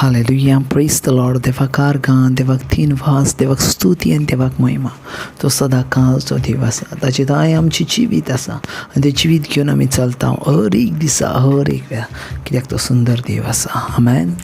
Hallelujah, praise the Lord. देवाक गान, देवाक दिनवास, देवाक स्तुती आनी देवाक महिमा. तो सदां काळचो देव आसा. ताची दया आमची जिवीत आसा आनी ते जिवीत घेवन आमी चलता हर एक दिसा, हर एक वेळा, कित्याक तो सुंदर देव आसा. आमेन.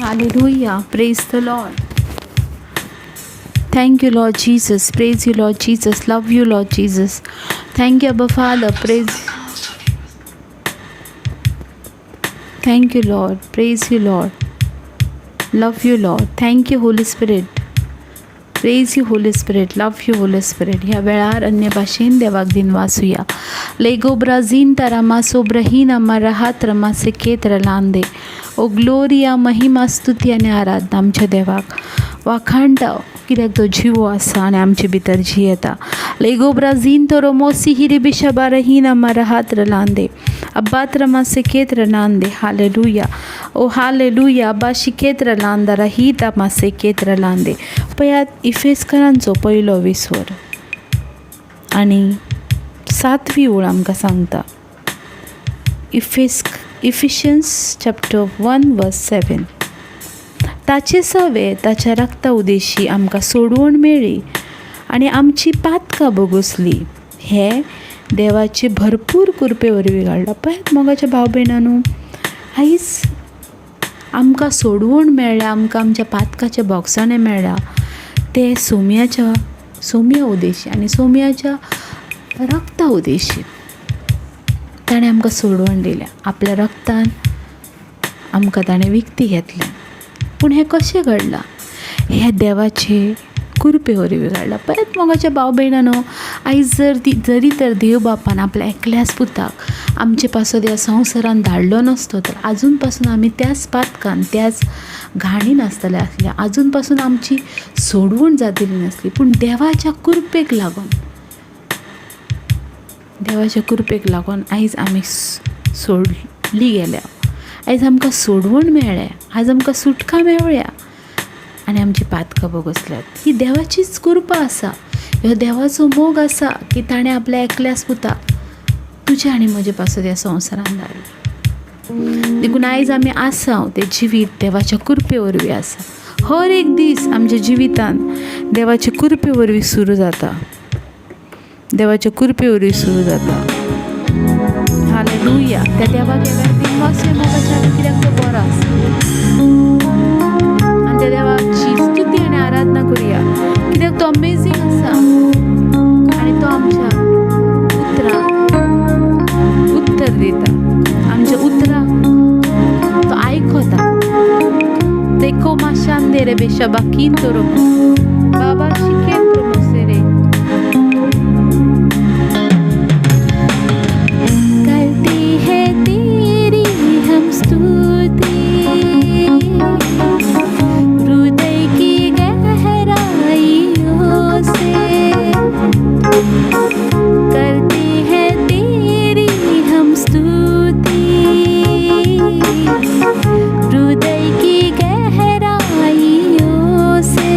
Hallelujah. Praise the Lord. Thank you, Lord Jesus. Praise you, Lord Jesus. Love you, Lord Jesus. Thank you, Abba Father. Praise. Thank you, Lord. Praise you, Lord. Love you, Lord. Thank you, Holy Spirit. Praise you, Holy Spirit. Love you, Holy Spirit. ह्या वेळार अन्य भाशेन देवाक दिन वाचूया. लेगो ब्राझीन तरामा सोब्रहीना मराहात रमा सेकेत रलांदे. ओ ग्लोरिया, महिमा, स्तुती आनी आराधना आमच्या देवाक. वाखाणटा कित्याक तो जिवो आसा आनी आमचे भितर जियेता. लेगो ब्राझीन तोरो मोसी हिरी बिशाबारहीना मराहात रलांदे. अब्बात रमा सेकेत रलांदे. हालेलुया. ओ हालेलुया. अब्बा शिकेत रलांदा रहीता मा सेकेत रलांदे. पयात इफेसकारांचो पयलो विस्वर आनी 7वी ओळ आमकां सांगता. इफिशियन्स चॅप्टर 1:7. ताचे सवे ताच्या रक्ता उदेशी आमकां सोडवण मेळ्ळी आनी आमची पातकां बोगसली. हे देवाचे भरपूर कृपे वरवीं घडला. पळयात मोगाच्या भाव भयणांनो, आयज आमकां सोडवण मेळ्ळ्या, आमकां आमच्या पातकाच्या बॉक्सांनी मेळ्ळा. ते सोमया उदेशी आनी सोमयाच्या रक्ता उदेशी ताणें आमकां सोडवण दिल्या. आपल्या रक्तान आमकां ताणें विकती घेतल्या. पूण हें कशें घडलां? हे देवाचे कृपे वरवीं घडलां. पळयात मोगाच्या भाव भयणांनो, आयज जरी तर देव बापान आपल्या एकल्याच पुताक आमचे पासत ह्या संवसारान धाडलो नासतो तर आजून पासून आमी त्याच पातकान, त्याच घाणीन आसतले आसल्या. आजून पासून आमची सोडवण जातली नासली. पूण देवाच्या कृपेक लागून आयज आमी सोडली गेल्या. आयज आमकां सोडवण मेळ्ळ्या. आयज आमकां सुटका मेळ्ळ्या आनी आमची पातकां बोगसल्यात. ही देवाचीच कृपा आसा. ह्यो देवाचो मोग आसा की ताणें आपल्या एकल्याच पुताक तुजे आनी म्हजे पासत ह्या संवसारान धाडलो. देखून आयज आमी आसा तें जिवीत देवाच्या कृपे वरवीं आसा. हर एक दीस आमच्या जिवितान देवाचे कृपे वरवीं सुरू जाता. देवाच्या कृपे वरवीं सुरू जाता. हालेलुया. त्या देवाक दिनवासूय मोगाच्या कित्याक तो बरो आसा. आनी त्या देवाची स्तुती आनी आराधना करुया कित्याक तो अमेझींग आसा आनी तो आमच्या उत्तर दिता. आमच्या उतराक तो आयकता. देखो माशांदे रे बेशाबाकीन तोरो बाबा शिकेन प्रोमोसे रे. करती है तेरी हम स्तुति, हृदय की गहराइयों से. करती है तेरी हम स्तुति, हृदय की गहराइयों से.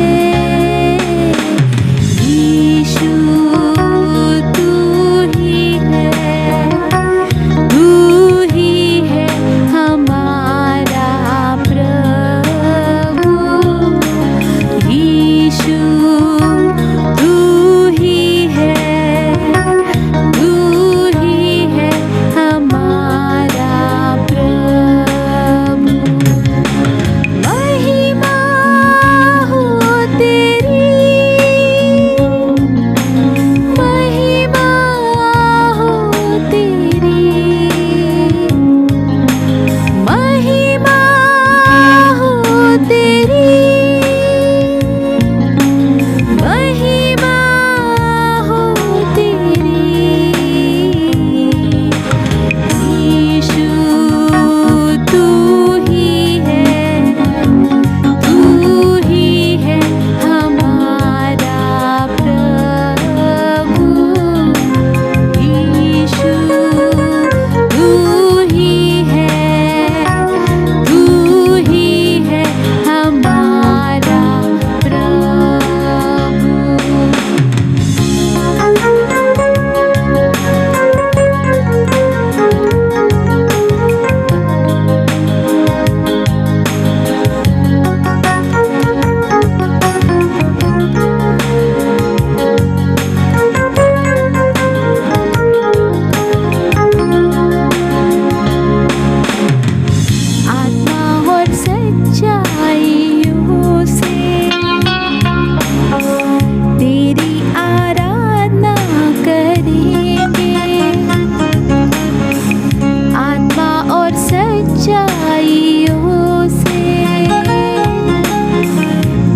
ऊंचाइयों से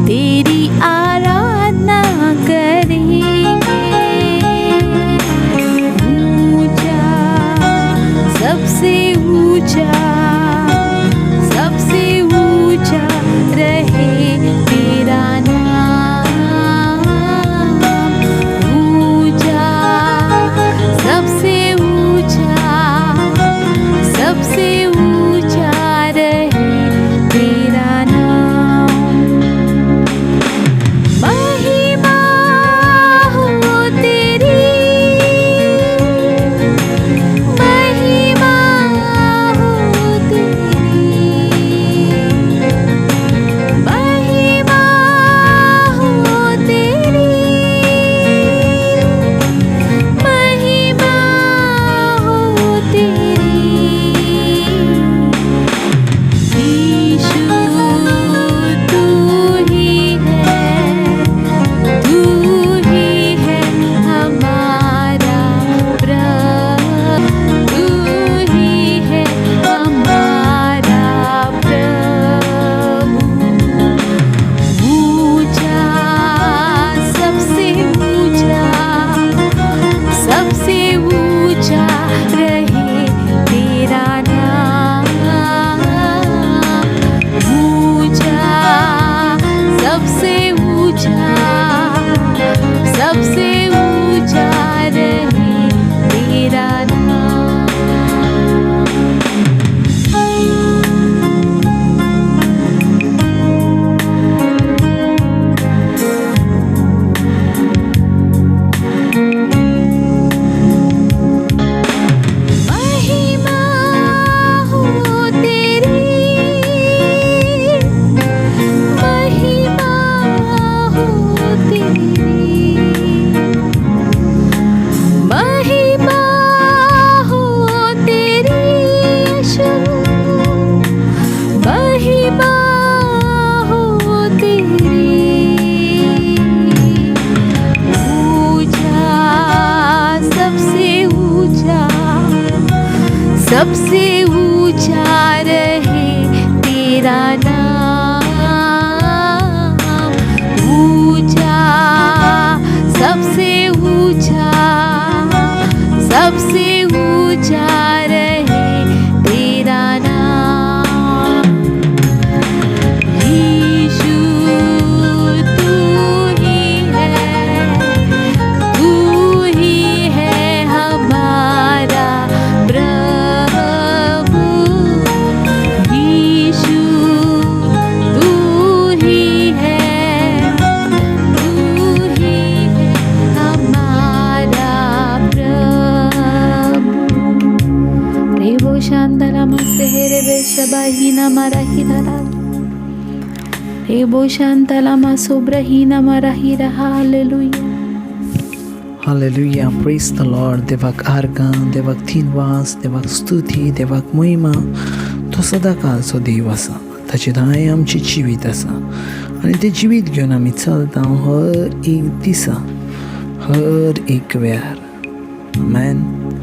तेरी आराधना करेंगे। ऊंचा, सबसे ऊंचा, सबसे ऊंचा रहे तेरा नाम। ऊंचा, सबसे ऊंचा, सबसे ऊंचा रहे तेरा नाम। महिमा हो तेरी, महिमा हो तेरी, महिमा हो तेरी, महिमा हो तेरी। यीशु तू ही है हमारा प्रभु, तू ही है हमारा प्रभु। ऊंचा, सबसे ऊंचा, सबसे ऊंचा रहे तेरा नाम। ऊंचा, सबसे ऊंचा, सबसे ऊंचा रहे तेरा नाम। महिमा हो तेरी, महिमा हो तेरी, महिमा हो तेरी यीशु, महिमा हो तेरी। ऊंचा, सबसे ऊंचा, सबसे ऊंचा रहे तेरा नाम। ऊंचा, सबसे ऊंचा, सबसे ऊंचा रहे तेरा नाम। यीशु तू ही है हमारा प्रभु। यीशु तू ही है हमारा प्रभु। रेबो शांतला मसेरे बेशबाहीना मराहिरा, रेबो शांतला मसोब्रहीना मराहिरा। Hallelujah, Hallelujah, praise the Lord. देवाक आर्गां, देवाक तीनवास, देवाक स्तुती, देवाक महिमा. तो सदाकाळचो देव आसा, ताची दया आमची जिवीत आसा आनी ते जिवीत घेवन आमी चलता हर एक दिसा, हर एक वेळार. आमेन.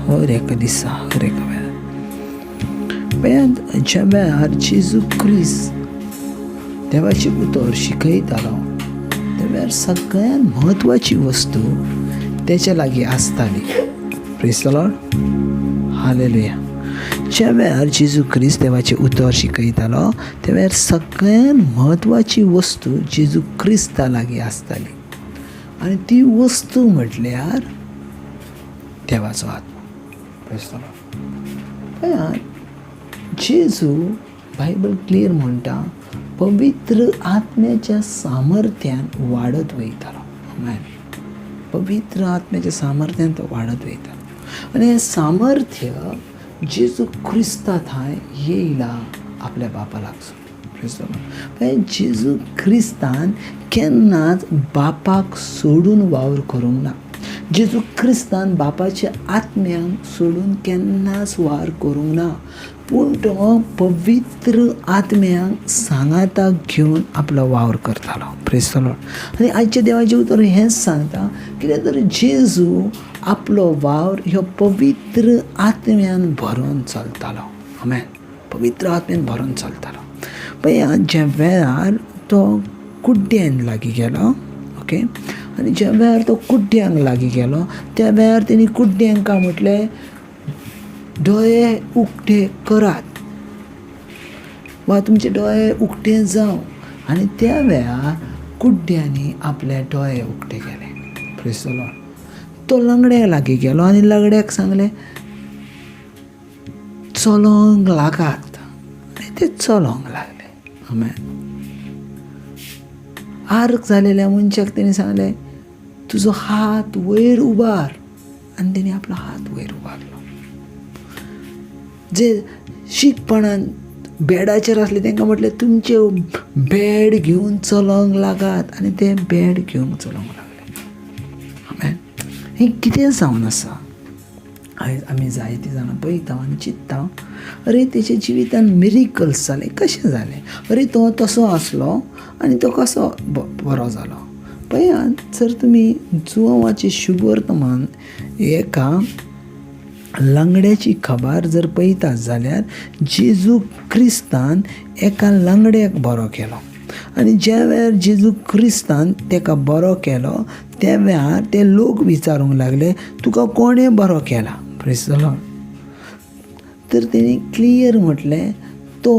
हर एका दिसा, हर एका वेळार. पळयात, ज्या वेळार जेजू क्रिस्त देवाची उतर शिकयतालो त्या वेळार सगळ्यात म्हत्वाची वस्तू त्याच्या लागीं आसताली. Praise the Lord. हालेलुया. ज्या वेळार जेजू क्रिस्त देवाचें उतर शिकयतालो त्या वेळार सगळ्यात म्हत्वाची वस्तू जेजू क्रिस्ता लागीं आसताली आनी ती वस्तू म्हटल्यार देवाचो आत्मा. Praise the Lord. पळयात, जेजू बायबल क्लियर म्हणटा पवित्र आत्म्याच्या सामर्थ्यान वाडत वयतालो. आमेन. पवित्र आत्म्याच्या सामर्थ्यान तो वाडत वयतालो आनी हें सामर्थ्य जेजू क्रिस्ता थंय येयला आपल्या बापा लागसर. जेजू क्रिस्तान केन्नाच बापाक सोडून वावर करूंक ना. जेजू क्रिस्तान बापाच्या आत्म्यांक सोडून केन्नाच वावर करूंक ना, पूण तो पवित्र आत्म्यांक सांगाताक घेवन आपलो वावर करतालो. Praise the Lord. आनी आजच्या देवाचें उतर हेंच सांगता, कित्याक तर जेजू आपलो वावर ह्यो पवित्र आत्म्यान भरून चलतालो. आमेन. पवित्र आत्म्यान भरून चलतालो. पळय ज्या वेळार तो कुड्ड्यान लागीं गेलो, ओके, आनी ज्या वेळार तो कुड्ड्यांक लागीं गेलो त्या वेळार तेणी कुड्ड्यांक काय म्हटलें, दोळे उक्ते करात वा तुमचे दोळे उक्ते जावं. आनी त्या वेळार कुड्ड्यांनी आपले दोळे उक्ते केले. Praise the Lord. तो लंगड्याक लागीं गेलो आनी लंगड्याक सांगलें चलोंक लागात, आनी ते चलोंक लागले. आमेन. आर्क जालेल्या मनशाक तेणी सांगलें तुजो हात वयर उबार, आनी तेणी आपलो हात वयर उबारलो. जे शीकपणान बेडाचेर आसले तांकां म्हटलें तुमचे बेड घेवन चलोंक लागात, आनी ते बेड घेवन चलोंक लागले. आमेन. हें कितें जावन आसा? आयज आमी जायतीं जाणां पळयता आनी चिंतता, अरे तेच्या जिवितान मिरिकल्स जाले. कशें जालें? अरे तो तसो आसलो आनी तो कसो बरो जालो? पळयात, जर तुमी जुवांवाचें शुभ वर्तमान एका लंगड्याची खबर जर पळयतात जाल्यार जेजू क्रिस्तान एका लंगड्याक बरो केलो. आनी ज्या वेळार जेजू क्रिस्तान ताका बरो केलो त्या वेळार ते लोक विचारूंक लागले तुका कोणें बरो केला? Praise the Lord. तर तेणी क्लियर म्हटलें तो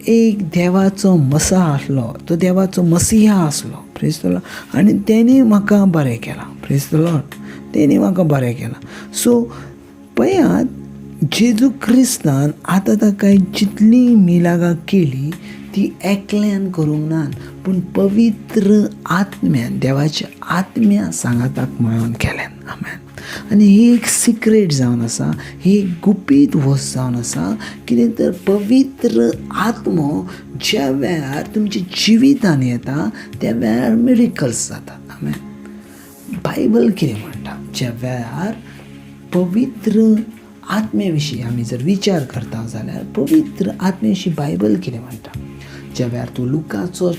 एक देवाचो मसा आसलो, तो देवाचो मसिहा आसलो. Praise the Lord. आनी तेणी म्हाका बरें केलां. Praise the Lord. तेणी म्हाका बरें केलां. सो पळयात, जेजू क्रिस्तान आतां ताका जितली मिलागा केली ती एकल्यान करूंक ना, पूण पवित्र आत्म्यान, देवाच्या आत्म्या सांगाताक मेळोन केलें. आमेन. आनी ही एक सिक्रेट जावन आसा, ही एक गुपीत वस्त जावन आसा. कितें तर पवित्र आत्मो ज्या वेळार तुमच्या जिवितान येता त्या वेळार मिरिकल्स जातात. आमेन. बायबल कितें म्हणटा? ज्या वेळार पवित्र आत्मे विशीं आमी जर विचार करता जाल्यार पवित्र आत्मे विशीं बायबल कितें म्हणटा? ज्या वेळार तूं लुकाचो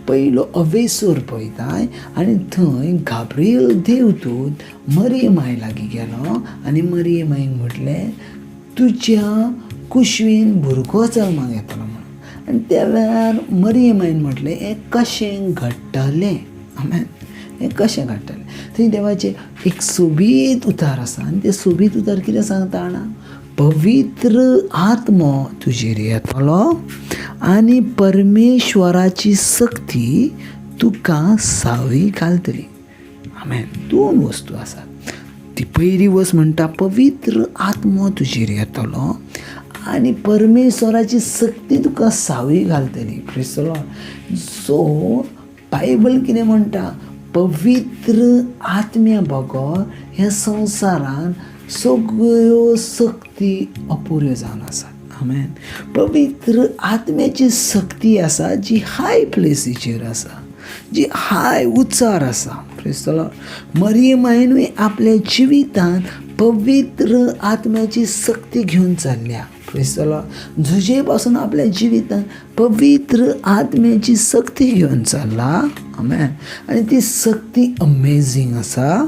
पयलो अवेसूर पळयताय आनी थंय गाब्रियल देवदूत मरिये माय लागीं गेलो आनी मरिये मायक म्हटलें तुज्या कुशवेन भुरगो जल्माक येतलो म्हणून. आनी त्या वेळार मरिये मायन म्हटलें हें कशें घडटलें? आमेन. हें कशें घडटलें? थंय देवाचें एक सोबीत उतार आसा आनी तें सोबीत उतार कितें सांगता जाणा? पवित्र आत्मो तुजेर येतलो आनी परमेश्वराची सक्ती तुका सावळी घालतली. आमेन. दोन वस्तू आसात. ती पयली वस्त म्हणटा पवित्र आत्मो तुजेर येतलो आनी परमेश्वराची सक्ती तुका सावळी घालतली. Praise the lord. So Bible कितें म्हणटा? पवित्र आत्म्या बगर ह्या संवसारान सगळ्यो सक्ती अपुऱ्यो जावन आसात. आमेन. पवित्र आत्म्याची सक्ती आसा जी हाय प्लेसीचेर आसा, जी हाय उचार आसा. Praise the Lord. मरिये मायनूय आपल्या जिवितान पवित्र आत्म्याची सक्ती घेवन चल्ल्या. Praise the Lord. झुजे पासून आपल्या जिवितान पवित्र आत्म्याची सक्ती घेवन चल्ला. आमेन. आनी ती सक्ती अमेझींग आसा.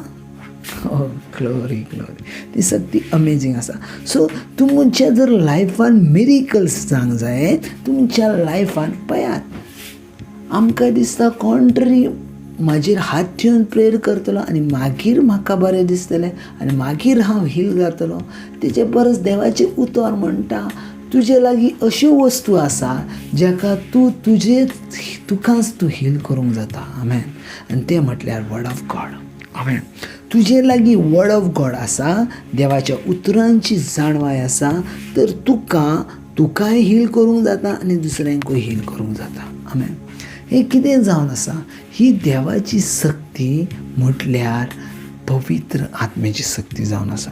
Glory glory. ती सक्ती अमेझींग आसा. सो तुमच्या जर लायफान मिरिकल्स जावंक जाय तुमच्या लायफान पळयात आमकां दिसता कोण तरी म्हाजेर हात ठेवन प्रेयर करतलो आनी मागीर म्हाका बरें दिसतलें आनी मागीर हांव हील जातलो. तेचे परस देवाचें उतर म्हणटा तुजे लागीं अश्यो वस्तू आसा जाका तुकाच तूं हील करूंक जाता. आमेन. आनी तें म्हटल्यार वर्ड ऑफ गॉड. आमेन. तुजे लागीं वर्ड ऑफ गॉड आसा, देवाच्या उतरांची जाणवाय आसा, तर तुकाय हील करूंक जाता आनी दुसऱ्यांकूय हील करूंक जाता. आमेन. हें कितें जावन आसा? ही देवाची सक्ती म्हटल्यार पवित्र आत्म्याची सक्ती जावन आसा.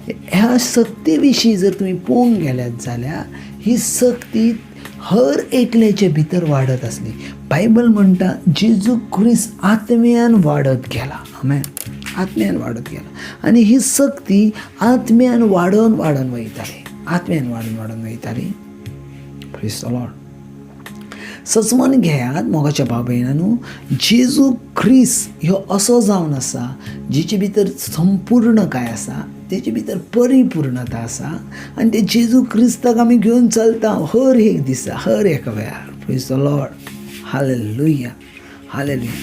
ह्या सक्ती विशीं जर तुमी पळोवंक गेल्यात जाल्यार ही सक्ती हर एकल्याचे भितर वाडत आसली. बायबल म्हणटा जेजू ख्रिस्त आत्म्यान वाडत गेला. आमेन. आत्म्यान वाडत गेला आनी ही सक्ती आत्म्यान वाडोन वयताली. आत्म्यान वाडोन वयताली. Praise the Lord. सचमन घेयात मोगाच्या भाव भयणांनो, जेजू ख्रिस्त ह्यो असो जावन आसा जिचे भितर संपूर्ण काय आसा, तेजे भितर परिपूर्णता आसा आनी ते जेजू क्रिस्ताक आमी घेवन चलता हर एक दिसा हर एका वेळार. Praise the Lord. Hallelujah hallelujah.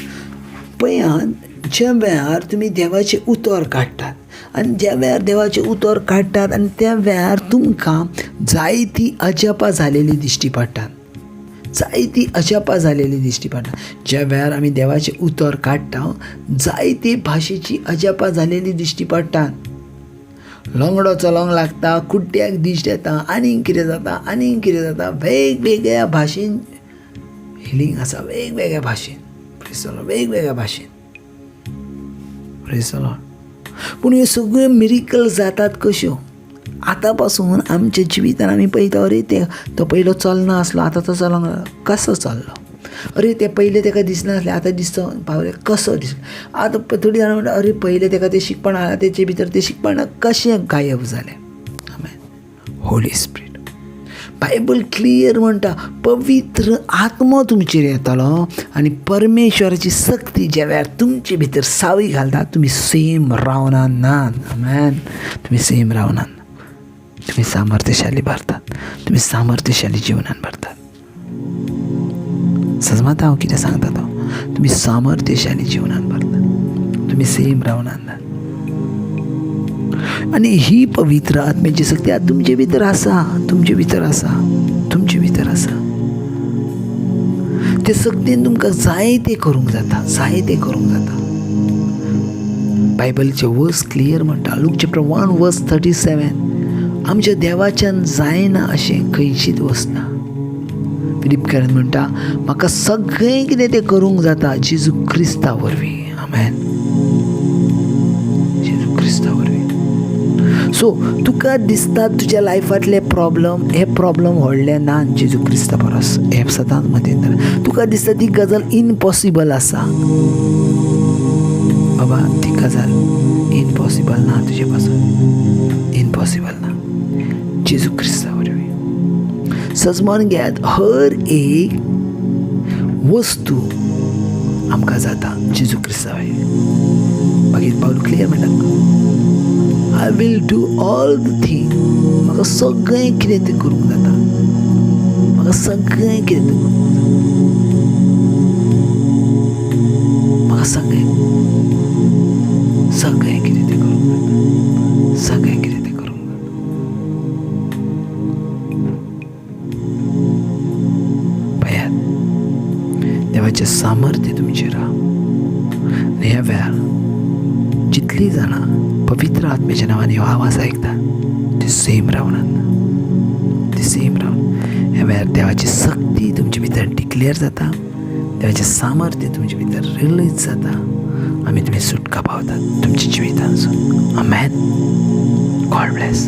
पळयात, ज्या वेळार तुमी देवाचे उतर काडटात आनी ज्या वेळार देवाचे उतर काडटात आनी त्या वेळार तुमकां जायतीं अजापां जालेलीं दिश्टी पडटात. जायतीं अजापां जालेलीं दिश्टी पडटा. ज्या वेळार आमी देवाचे उतर काडटा जायते भाशेची अजापां जालेलीं दिश्टी पडटात. लंगडो चलोंक लागता, कुड्ड्याक दिश्ट येता, आनीक कितें जाता आनीक कितें जाता. वेगवेगळ्या भाशेन हिलींग आसा, वेगवेगळ्या भाशेन. Praise the Lord. वेगवेगळ्या भाशेन. Praise the Lord. पूण ह्यो सगळ्यो मिरेकल जातात कश्यो? आतां पासून आमच्या जिवितान आमी पळयता, अरे तो पयलो चलना आसलो, आतां तो चलोंक लागलो. कसो चल्लो? अरे ते पयलें ताका दिसनासलें, आतां दिसतो पावलें. कसो दिसलो? आतां थोडीं जाणां म्हणटा, अरे पयलें ताका तें शिकपण आसा, तेचे भितर तें शिकपण कशें गायब जालें? आमेन. होली स्पिरीट. बायबल क्लियर म्हणटा, पवित्र आत्मो तुमचेर येतलो आनी परमेश्वराची सक्ती ज्या वेळार तुमचे भितर सावळी घालता, तुमी सेम रावना नात. आमेन. तुमी सेम रावना. तुम्ही सामर्थ्यशाली भरतात. तुम्ही सामर्थ्यशाली जिवनान भरतात. सजमाता हांव कितें सांगता तो? तुम्ही सामर्थ्यशाली जिवनान भरतात. तुम्ही सेम रावनात. आनी ही पवित्र आत्म्याची शक्ती आज तुमचे भितर आसा. तुमचे भितर आसा. तुमचे भितर आसा. ते सक्तीन तुमकां जाय तें करूंक जाता. जाय तें करूंक जाता. बायबलचे वर्स क्लियर म्हणटा. लूक चॅप्टर 1 वर्स 37. आमच्या देवाच्यान जायना अशें खंयचीच वस्त ना. फिलिपकारान म्हणटा, म्हाका सगळें कितें तें करूंक जाता जेजू क्रिस्ता वरवीं. आमेन. जेजू क्रिस्ता वरवीं. सो तुका दिसता तुज्या लायफांतले प्रॉब्लम, हे प्रॉब्लम व्हडले ना जेजू क्रिस्ता परस. हे सदांच मतींत दवर. तुका दिसता ती गजाल इम्पॉसिबल आसा. बाबा ती गजाल इम्पॉसिबल ना तुजे पासून. इम्पॉसिबल ना जेजू क्रिस्ता वरवीं. सजमोन घेयात, हर एक वस्तू आमकां जाता जेजू क्रिस्ता वरवीं. मागीर पावल क्लियर म्हणटा, I will do all the thing. म्हाका सगळें कितें तें करूंक जाता. म्हाका सगळें कितें तें करूंक जाता. म्हाका सगळें कितें तें करूंक जाता. सगळें कितें तें करूंक जाता. पळयात, देवाचें सामर्थ्य तुमचेर आहा. आनी ह्या वेळार जितलीं जाणां पवित्र आत्म्याच्या नांवान ह्यो आवाज आयकता ते सेम रावनात. ते सेम रावन ह्या वेळार देवाची शक्ती तुमचे भितर डिक्लेअर जाता. देवाचें सामर्थ्य तुमचे भितर रिलीज जाता आनी तुमी सुटका पावतात तुमच्या जिवितांसून. आमेन. God bless.